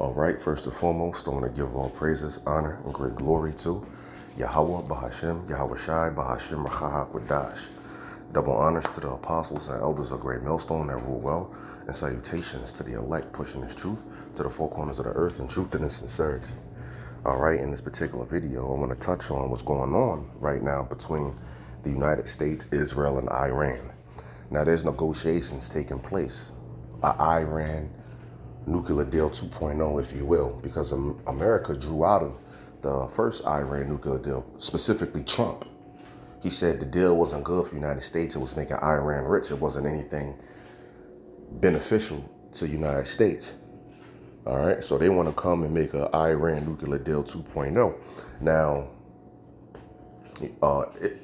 All right, first and foremost, I want to give all praises, honor, and great glory to Yahweh, Bahashem, Yahweh Shai, Bahashem, Rahahak, Wadash. Double honors to the apostles and elders of Great Millstone that rule well, and salutations to the elect pushing this truth to the four corners of the earth in truth and in sincerity. All right, in this particular video, I want to touch on what's going on right now between the United States, Israel, and Iran. Now, there's negotiations taking place. Iran nuclear deal 2.0, if you will, because America drew out of the first Iran nuclear deal, specifically Trump. He said the deal wasn't good for the United States. It was making Iran rich. It wasn't anything beneficial to the United States. All right, so they want to come and make an Iran nuclear deal 2.0. Now,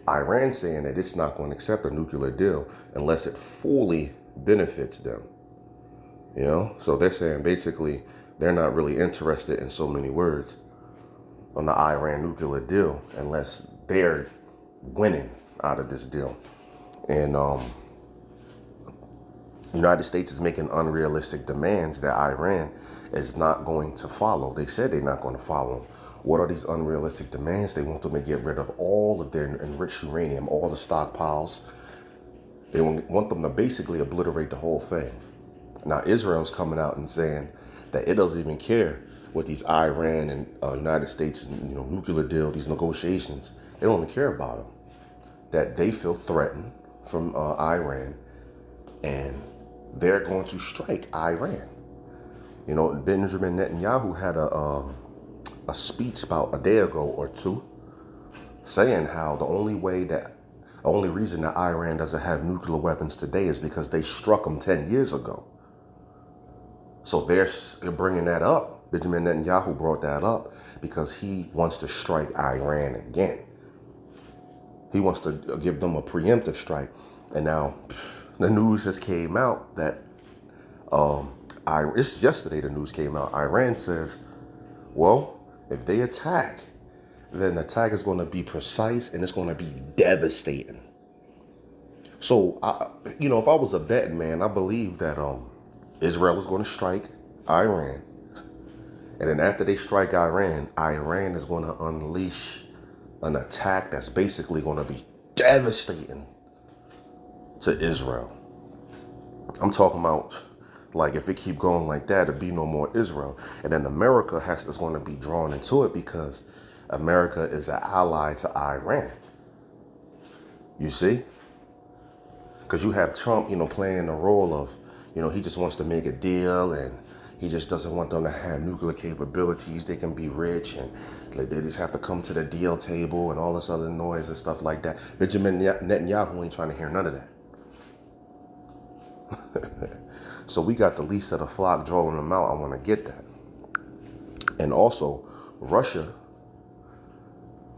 Iran saying that it's not going to accept a nuclear deal unless it fully benefits them. You know, so they're saying basically they're not really interested, in so many words, on the Iran nuclear deal unless they're winning out of this deal. And the United States is making unrealistic demands that Iran is not going to follow. They said they're not going to follow them. What are these unrealistic demands? They want them to get rid of all of their enriched uranium, all the stockpiles. They want them to basically obliterate the whole thing. Now, Israel's coming out and saying that it doesn't even care what these Iran and United States, nuclear deal, these negotiations. They don't even care about them. That they feel threatened from Iran, and they're going to strike Iran. You know, Benjamin Netanyahu had a speech about a day ago or two, saying how the only reason that Iran doesn't have nuclear weapons today is because they struck them 10 years ago. So they're bringing that up. Benjamin Netanyahu brought that up because he wants to strike Iran again. He wants to give them a preemptive strike. And now the news just came out that, it's yesterday the news came out. Iran says, well, if they attack, then the attack is going to be precise and it's going to be devastating. So, if I was a betting man, I believe that Israel is going to strike Iran. And then after they strike Iran, Iran is going to unleash an attack that's basically going to be devastating to Israel. I'm talking about, like, if it keep going like that, there'll be no more Israel. And then America is going to be drawn into it because America is an ally to Iran. You see? Because you have Trump, playing the role of, he just wants to make a deal and he just doesn't want them to have nuclear capabilities. They can be rich and they just have to come to the deal table and all this other noise and stuff like that. Benjamin Netanyahu ain't trying to hear none of that. So we got the least of the flock drawing them out. I want to get that. And also, Russia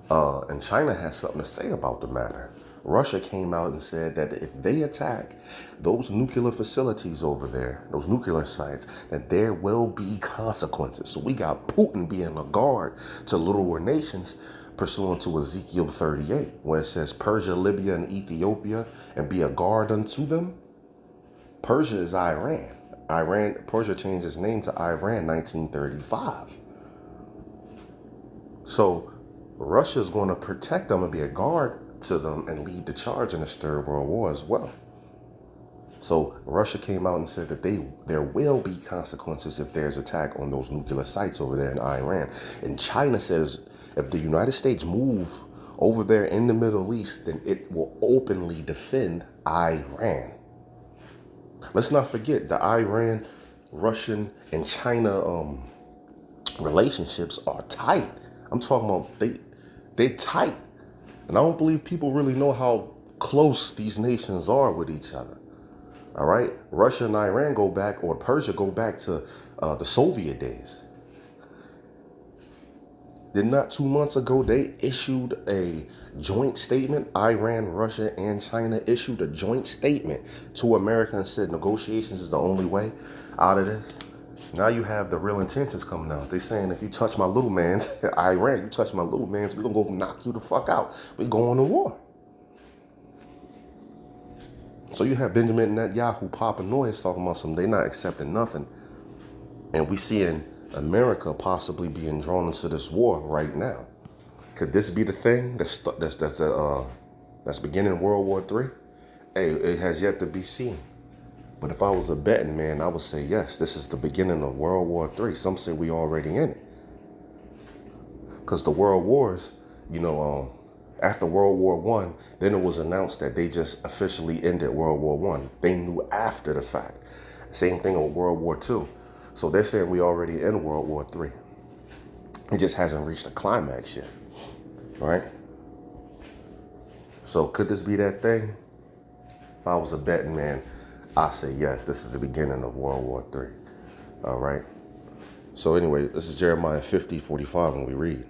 and China has something to say about the matter. Russia came out and said that if they attack those nuclear facilities over there, those nuclear sites, that there will be consequences. So we got Putin being a guard to little nations pursuant to Ezekiel 38, where it says Persia, Libya, and Ethiopia, and be a guard unto them. Persia is Iran. Persia changed its name to Iran 1935. So Russia is going to protect them and be a guard to them and lead the charge in this Third World War as well. So Russia came out and said that there will be consequences if there's attack on those nuclear sites over there in Iran. And China says if the United States move over there in the Middle East, then it will openly defend Iran. Let's not forget the Iran, Russian, and China relationships are tight. I'm talking about they're tight. And I don't believe people really know how close these nations are with each other. All right. Russia and Iran go back, or Persia go back to the Soviet days. Then not 2 months ago, they issued a joint statement. Iran, Russia, and China issued a joint statement to America and said negotiations is the only way out of this. Now you have the real intentions coming out. They're saying if you touch my little man's, Iran, you touch my little man's, we're going to go knock you the fuck out. We're going to war. So you have Benjamin Netanyahu popping noise talking about they not accepting nothing. And we seeing America possibly being drawn into this war right now. Could this be the thing that's beginning World War III? Hey, it has yet to be seen. But if I was a betting man, I would say yes, this is the beginning of World War III. Some say we already in it. Because the world wars, after World War One, then it was announced that they just officially ended World War One. They knew after the fact. Same thing with World War Two. So they're saying we already in World War Three. It just hasn't reached a climax yet, right? So could this be that thing? If I was a betting man, I say yes, this is the beginning of World War Three. All right. So anyway, this is Jeremiah 50:45 when we read.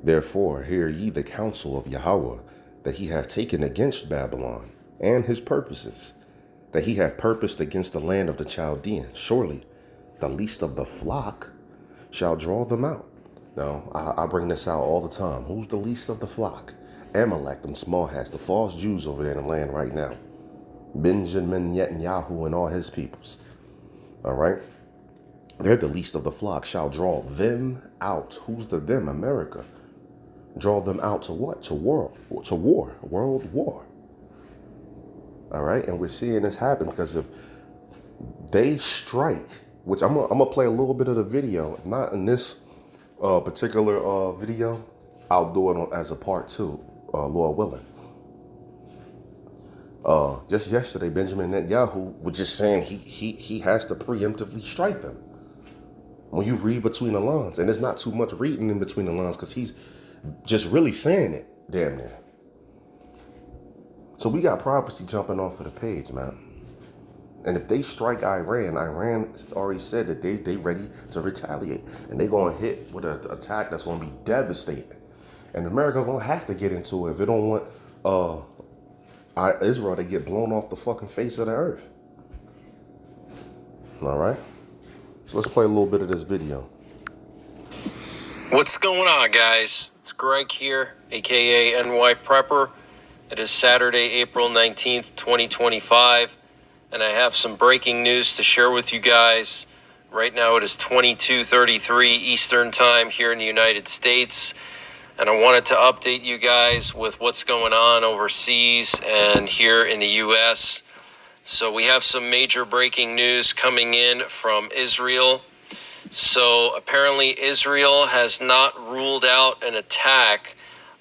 Therefore, hear ye the counsel of Yahweh, that he hath taken against Babylon, and his purposes, that he hath purposed against the land of the Chaldeans. Surely, the least of the flock shall draw them out. Now, I bring this out all the time. Who's the least of the flock? Amalek, them small hats, the false Jews over there in the land right now. Benjamin Netanyahu and all his peoples. All right? They're the least of the flock, shall draw them out. Who's the them? America. Draw them out to what? To war. World war. All right? And we're seeing this happen because if they strike, which I'm gonna play a little bit of the video, not in this particular video, I'll do it as a part two, Lord willing. Just yesterday, Benjamin Netanyahu was just saying he has to preemptively strike them. When you read between the lines, and there's not too much reading in between the lines because he's just really saying it, damn near. So we got prophecy jumping off of the page, man. And if they strike Iran already said that they ready to retaliate. And they going to hit with an attack that's going to be devastating. And America going to have to get into it if it don't want Israel to get blown off the fucking face of the earth. All right? So let's play a little bit of this video. What's going on, guys? It's Greg here, aka NY Prepper. It is Saturday, April 19th, 2025, and I have some breaking news to share with you guys. Right now it is 22:33 Eastern Time here in the United States, and I wanted to update you guys with what's going on overseas and here in the U.S. So we have some major breaking news coming in from Israel. So apparently Israel has not ruled out an attack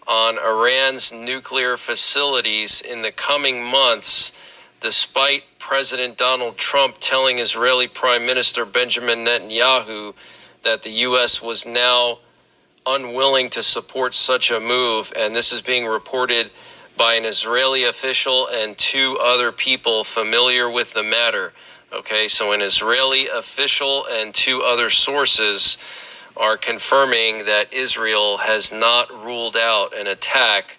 on Iran's nuclear facilities in the coming months, despite President Donald Trump telling Israeli Prime Minister Benjamin Netanyahu that the U.S. was now unwilling to support such a move. And this is being reported by an Israeli official and two other people familiar with the matter. Okay, so an Israeli official and two other sources are confirming that Israel has not ruled out an attack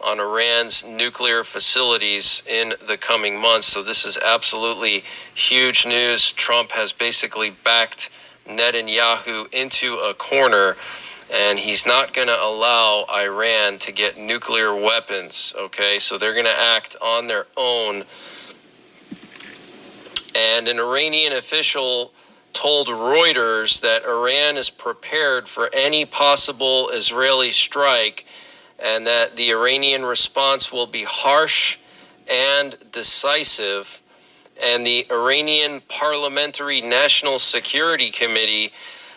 on Iran's nuclear facilities in the coming months. So this is absolutely huge news. Trump has basically backed Netanyahu into a corner, and he's not going to allow Iran to get nuclear weapons. Okay, so they're going to act on their own. And an Iranian official told Reuters that Iran is prepared for any possible Israeli strike and that the Iranian response will be harsh and decisive. And the Iranian Parliamentary National Security Committee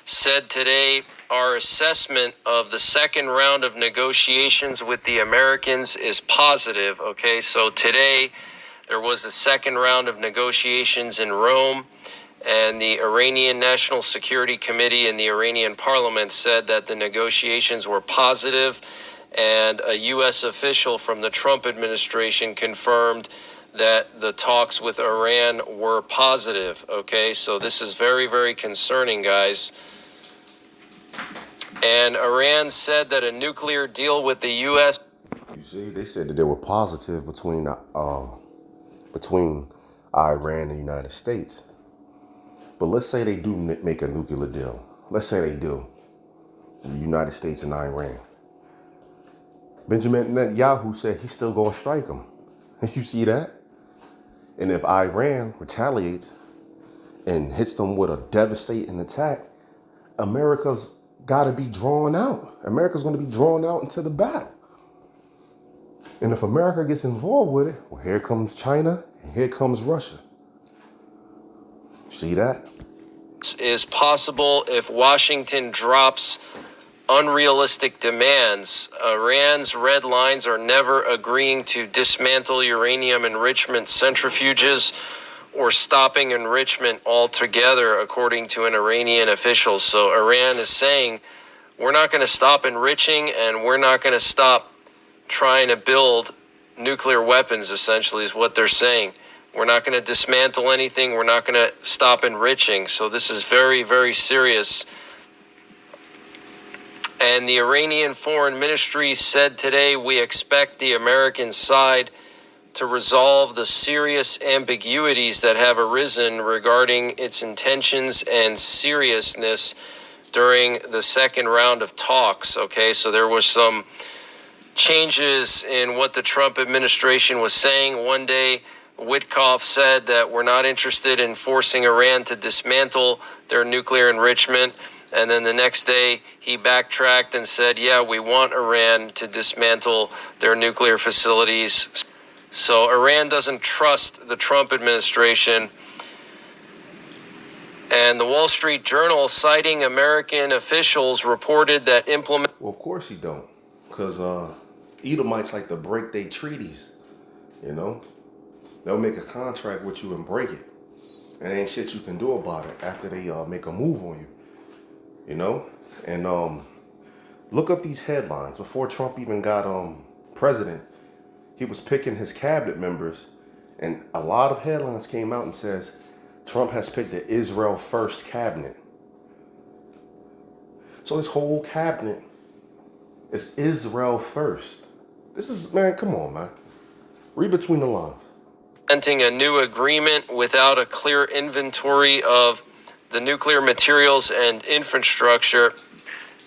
said today our assessment of the second round of negotiations with the Americans is positive. Okay, so today there was the second round of negotiations in Rome, and the Iranian National Security Committee and the Iranian Parliament said that the negotiations were positive, and a U.S. official from the Trump administration confirmed that the talks with Iran were positive. Okay, so this is very, very concerning, guys. And Iran said that a nuclear deal with the U.S. You see, they said that they were positive between Iran and the United States. But let's say they do make a nuclear deal. Let's say they do. The United States and Iran. Benjamin Netanyahu said he's still going to strike them. You see that? And if Iran retaliates and hits them with a devastating attack, America's got to be drawn out. America's going to be drawn out into the battle. And if America gets involved with it, well, here comes China and here comes Russia. See that? Is possible if Washington drops unrealistic demands. Iran's red lines are never agreeing to dismantle uranium enrichment centrifuges or stopping enrichment altogether, according to an Iranian official. So Iran is saying, we're not going to stop enriching and we're not going to stop trying to build nuclear weapons, essentially, is what they're saying. We're not going to dismantle anything. We're not going to stop enriching. So this is very, very serious. And the Iranian Foreign Ministry said today, we expect the American side to resolve the serious ambiguities that have arisen regarding its intentions and seriousness during the second round of talks. Okay, so there was some changes in what the Trump administration was saying. One day, Witkoff said that we're not interested in forcing Iran to dismantle their nuclear enrichment. And then the next day, he backtracked and said, yeah, we want Iran to dismantle their nuclear facilities. So Iran doesn't trust the Trump administration. And the Wall Street Journal, citing American officials, reported that Well, of course you don't. Because Edomites like to break their treaties, you know? They'll make a contract with you and break it. And ain't shit you can do about it after they make a move on you, you know? And look up these headlines. Before Trump even got president, he was picking his cabinet members, and a lot of headlines came out and says Trump has picked the Israel First cabinet. So his whole cabinet is Israel First. This is, man, come on, man. Read between the lines. Implementing a new agreement without a clear inventory of the nuclear materials and infrastructure.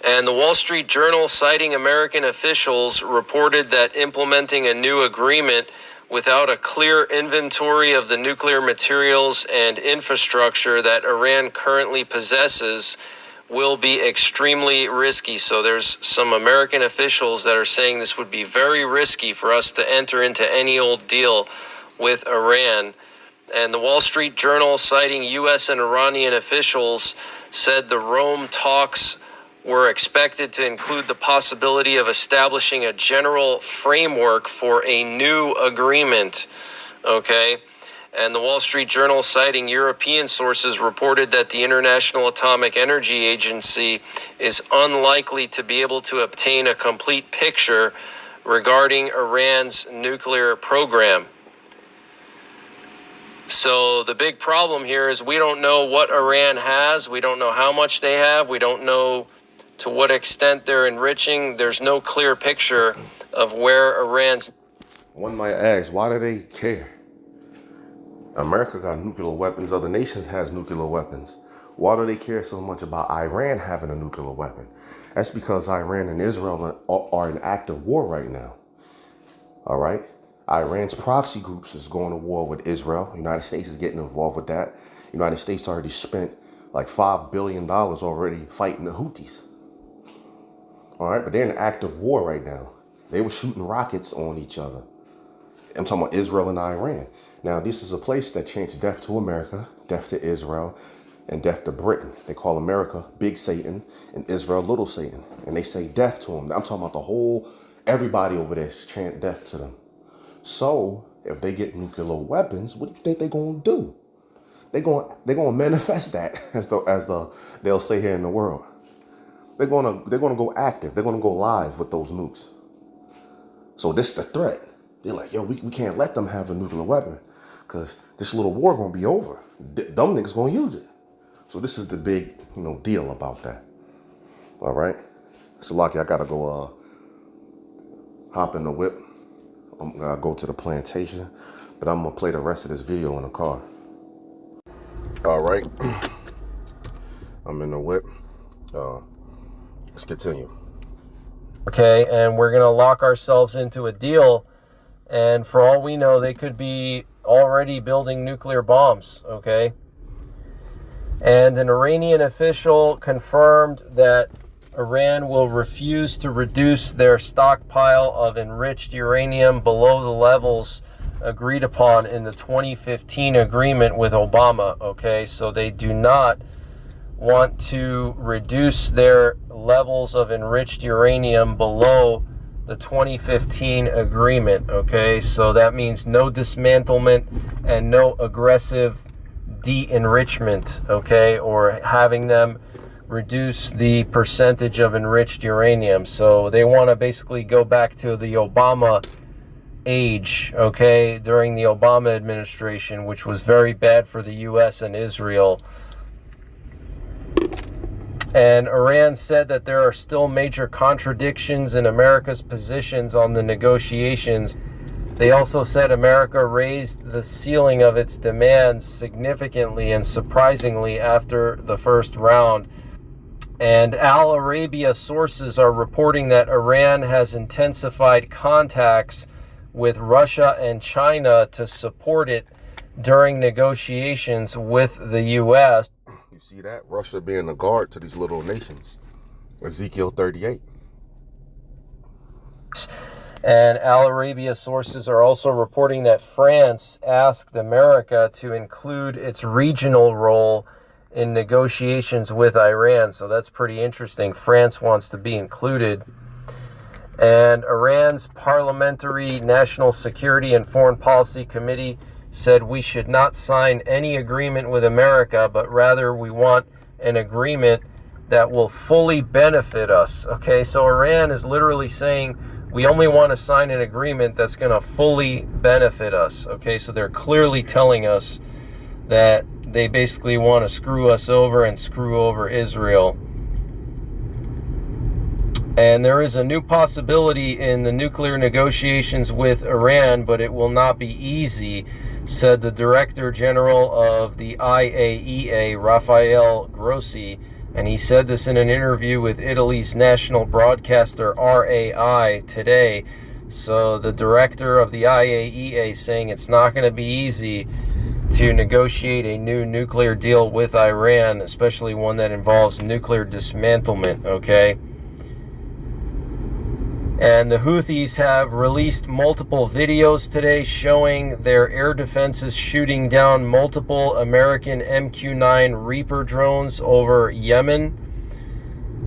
And the Wall Street Journal, citing American officials, reported that implementing a new agreement without a clear inventory of the nuclear materials and infrastructure that Iran currently possesses will be extremely risky. So there's some American officials that are saying this would be very risky for us to enter into any old deal with Iran. And the Wall Street Journal, citing U.S. and Iranian officials, said the Rome talks were expected to include the possibility of establishing a general framework for a new agreement. Okay. And the Wall Street Journal, citing European sources, reported that the International Atomic Energy Agency is unlikely to be able to obtain a complete picture regarding Iran's nuclear program. So the big problem here is we don't know what Iran has. We don't know how much they have. We don't know to what extent they're enriching. There's no clear picture of where Iran's... One might ask, why do they care? America got nuclear weapons. Other nations has nuclear weapons. Why do they care so much about Iran having a nuclear weapon? That's because Iran and Israel are in active war right now. All right? Iran's proxy groups is going to war with Israel. The United States is getting involved with that. The United States already spent like $5 billion already fighting the Houthis. All right? But they're in active war right now. They were shooting rockets on each other. I'm talking about Israel and Iran. Now, this is a place that chants death to America, death to Israel, and death to Britain. They call America Big Satan and Israel Little Satan. And they say death to them. I'm talking about the whole, everybody over there chant death to them. So, if they get nuclear weapons, what do you think they're going to do? They're going to manifest that, as they'll say here in the world. They're going to go active. They're going to go live with those nukes. So this is the threat. They're like, yo, we can't let them have a nuclear weapon because this little war going to be over. Dumb niggas going to use it. So this is the big, deal about that. All right. So, Lucky, I got to go hop in the whip. I'm going to go to the plantation, but I'm going to play the rest of this video in the car. All right. I'm in the whip. Let's continue. Okay, and we're going to lock ourselves into a deal. And for all we know, they could be already building nuclear bombs, okay? And an Iranian official confirmed that Iran will refuse to reduce their stockpile of enriched uranium below the levels agreed upon in the 2015 agreement with Obama. Okay, so they do not want to reduce their levels of enriched uranium below the 2015 agreement. Okay, so that means no dismantlement and no aggressive de-enrichment, okay, or having them reduce the percentage of enriched uranium. So they want to basically go back to the Obama age, okay, during the Obama administration, which was very bad for the US and Israel. And Iran said that there are still major contradictions in America's positions on the negotiations. They also said America raised the ceiling of its demands significantly and surprisingly after the first round. And Al Arabia sources are reporting that Iran has intensified contacts with Russia and China to support it during negotiations with the U.S. You see that? Russia being a guard to these little nations. Ezekiel 38. And Al Arabia sources are also reporting that France asked America to include its regional role in negotiations with Iran. So that's pretty interesting. France wants to be included. And Iran's Parliamentary National Security and Foreign Policy Committee said we should not sign any agreement with America, but rather we want an agreement that will fully benefit us. Okay, so Iran is literally saying we only want to sign an agreement that's going to fully benefit us. Okay, so they're clearly telling us that they basically want to screw us over and screw over Israel. And there is a new possibility in the nuclear negotiations with Iran, but it will not be easy, said the Director General of the IAEA, Rafael Grossi. And he said this in an interview with Italy's national broadcaster RAI today. So the director of the IAEA saying it's not going to be easy to negotiate a new nuclear deal with Iran, especially one that involves nuclear dismantlement, okay? And the Houthis have released multiple videos today showing their air defenses shooting down multiple American MQ-9 Reaper drones over Yemen.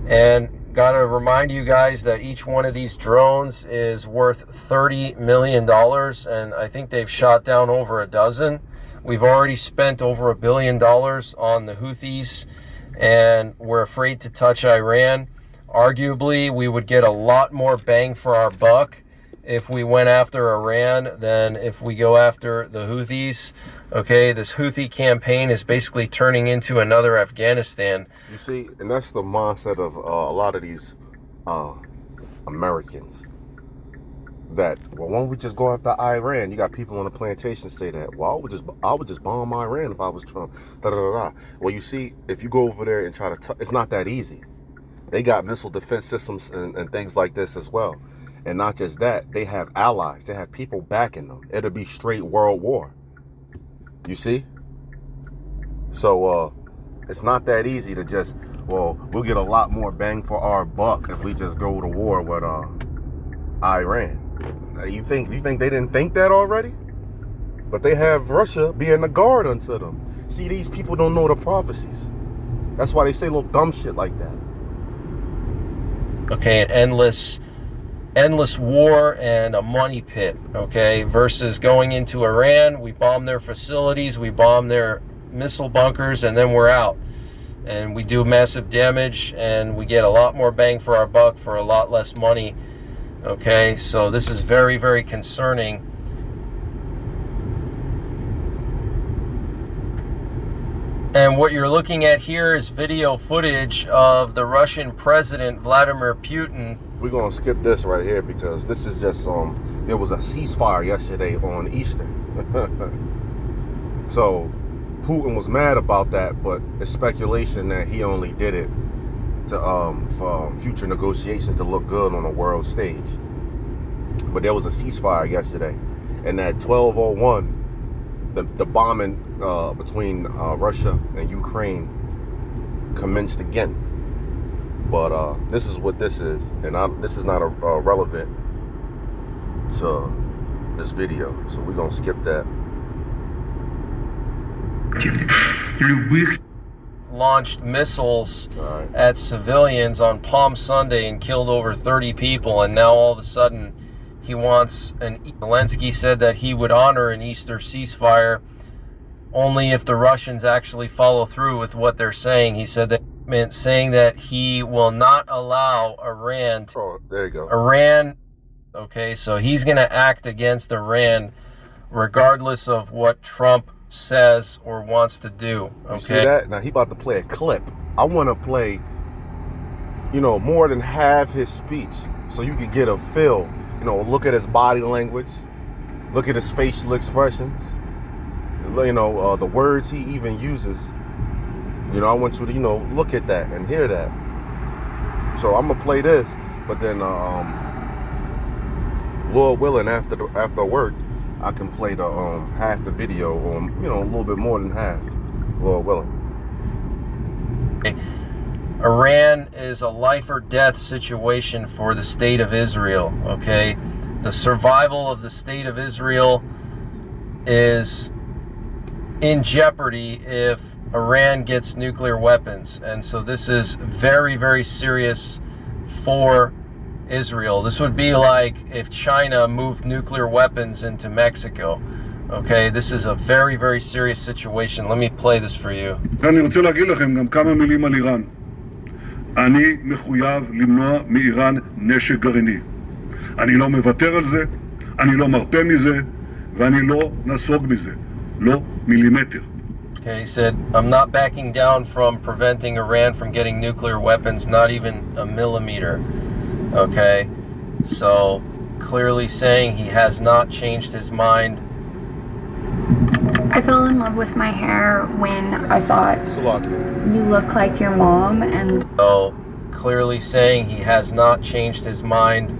And gotta remind you guys that each one of these drones is worth $30 million, and I think they've shot down over a dozen. We've already spent over $1 billion on the Houthis, and we're afraid to touch Iran. Arguably, we would get a lot more bang for our buck if we went after Iran than if we go after the Houthis. Okay, this Houthi campaign is basically turning into another Afghanistan. You see, and that's the mindset of a lot of these Americans. That, well, why don't we just go after Iran? You got people on the plantation say that. Well, I would just bomb Iran if I was Trump. Da da da da. Well, you see, if you go over there and try to, it's not that easy. They got missile defense systems and things like this as well. And not just that, they have allies. They have people backing them. It'll be straight world war. You see? So it's not that easy to just, well, we'll get a lot more bang for our buck if we just go to war with Iran. You think they didn't think that already? But they have Russia being a guard unto them. See, these people don't know the prophecies. That's why they say little dumb shit like that. Okay, an endless war and a money pit, okay, versus going into Iran, we bomb their facilities, we bomb their missile bunkers, and then we're out. And we do massive damage, and we get a lot more bang for our buck for a lot less money, okay? So this is very, very concerning. And what you're looking at here is video footage of the Russian President Vladimir Putin. We're going to skip this right here because this is just, there was a ceasefire yesterday on Easter. So Putin was mad about that, but it's speculation that he only did it to, for future negotiations to look good on a world stage. But there was a ceasefire yesterday, and at 12:01, the bombing between Russia and Ukraine commenced again. But this is what this is, and this is not relevant to this video, so we're gonna skip that. Launched missiles at civilians on Palm Sunday and killed over 30 people, and now all of a sudden he wants, and Zelensky said that he would honor an Easter ceasefire only if the Russians actually follow through with what they're saying. He said that meant saying that he will not allow Iran to, oh, there you go. Iran, okay, so he's going to act against Iran regardless of what Trump says or wants to do. Okay? You see that? Now he about to play a clip. I want to play, more than half his speech so you can get a feel. Look at his body language, look at his facial expressions, the words he even uses. I want you to, look at that and hear that. So I'm gonna play this, but then, Lord willing, after work, I can play the half the video, or a little bit more than half, Lord willing. Iran is a life or death situation for the state of Israel, okay? The survival of the state of Israel is in jeopardy if Iran gets nuclear weapons. And so this is very, very serious for Israel. This would be like if China moved nuclear weapons into Mexico. Okay, this is a very, very serious situation. Let me play this for you. אני רוצה להגיד לכם גם כמה מילים על איראן. אני מחויב למנוע מאיראן נשק גרעיני. אני לא מוותר על זה, אני לא מרפה מזה, ואני לא נסוג מזה. לא מילימטר. Okay, he said, I'm not backing down from preventing Iran from getting nuclear weapons, not even a millimeter. Okay, so clearly saying he has not changed his mind. I fell in love with my hair when I thought you look like your mom, and so clearly saying he has not changed his mind.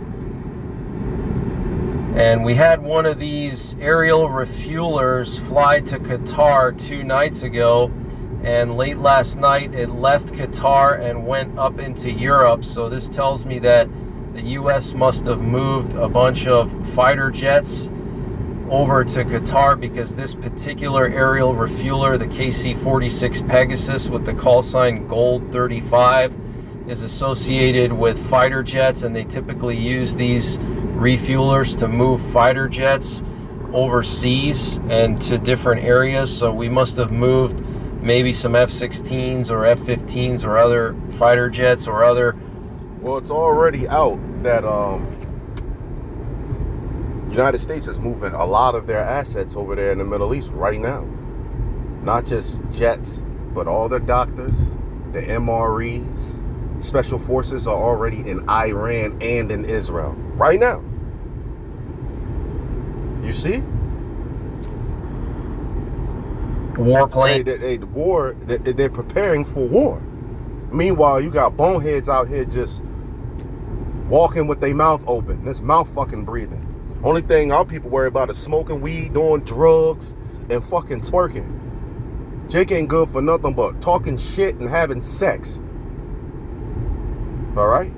And we had one of these aerial refuelers fly to Qatar 2 nights ago, and late last night it left Qatar and went up into Europe. So this tells me that the US must have moved a bunch of fighter jets over to Qatar, because this particular aerial refueler, the KC-46 Pegasus with the call sign Gold 35, is associated with fighter jets, and they typically use these refuelers to move fighter jets overseas and to different areas. So we must have moved maybe some F-16s or F-15s or other fighter jets or other. Well, it's already out that United States is moving a lot of their assets over there in the Middle East right now. Not just jets, but all their doctors, the MREs, special forces are already in Iran and in Israel right now. You see? Warplane. The war, they're preparing for war. Meanwhile, you got boneheads out here just walking with their mouth open. This mouth fucking breathing. Only thing our people worry about is smoking weed, doing drugs, and fucking twerking. Jake ain't good for nothing but talking shit and having sex. Alright?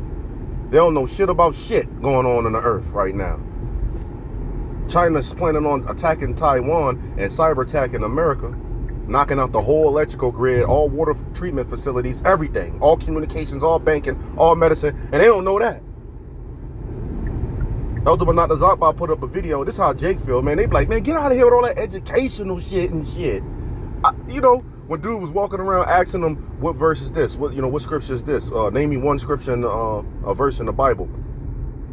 They don't know shit about shit going on the earth right now. China's planning on attacking Taiwan and cyber attacking America, knocking out the whole electrical grid, all water treatment facilities, everything, all communications, all banking, all medicine, and they don't know that. Elder but not the Zakba put up a video. This is how Jake feel, man. They be like, man, get out of here with all that educational shit and shit. When dude was walking around asking them, what verse is this? What scripture is this? Name me one scripture in a verse in the Bible.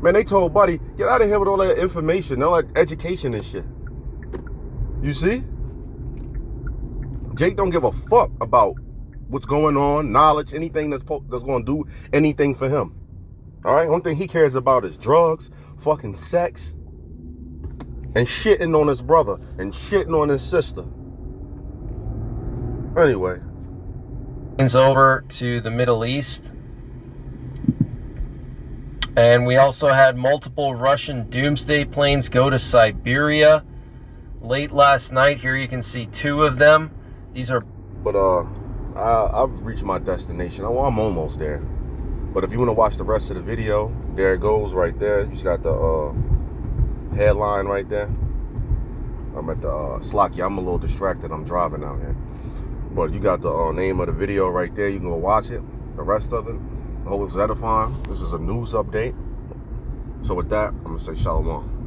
Man, they told Buddy, get out of here with all that information, all that education and shit. You see? Jake don't give a fuck about what's going on, knowledge, anything that's going to do anything for him. All right? One thing he cares about is drugs, fucking sex, and shitting on his brother and shitting on his sister. Anyway. Over to the Middle East. And we also had multiple Russian doomsday planes go to Siberia late last night. Here you can see 2 of them. These are... But I've reached my destination. I'm almost there. But if you want to watch the rest of the video, there it goes right there. You just got the headline right there. I'm at the Slocky. I'm a little distracted. I'm driving out here. But you got the name of the video right there. You can go watch it. The rest of it. I hope it was edifying. This is a news update. So with that, I'm going to say shalom.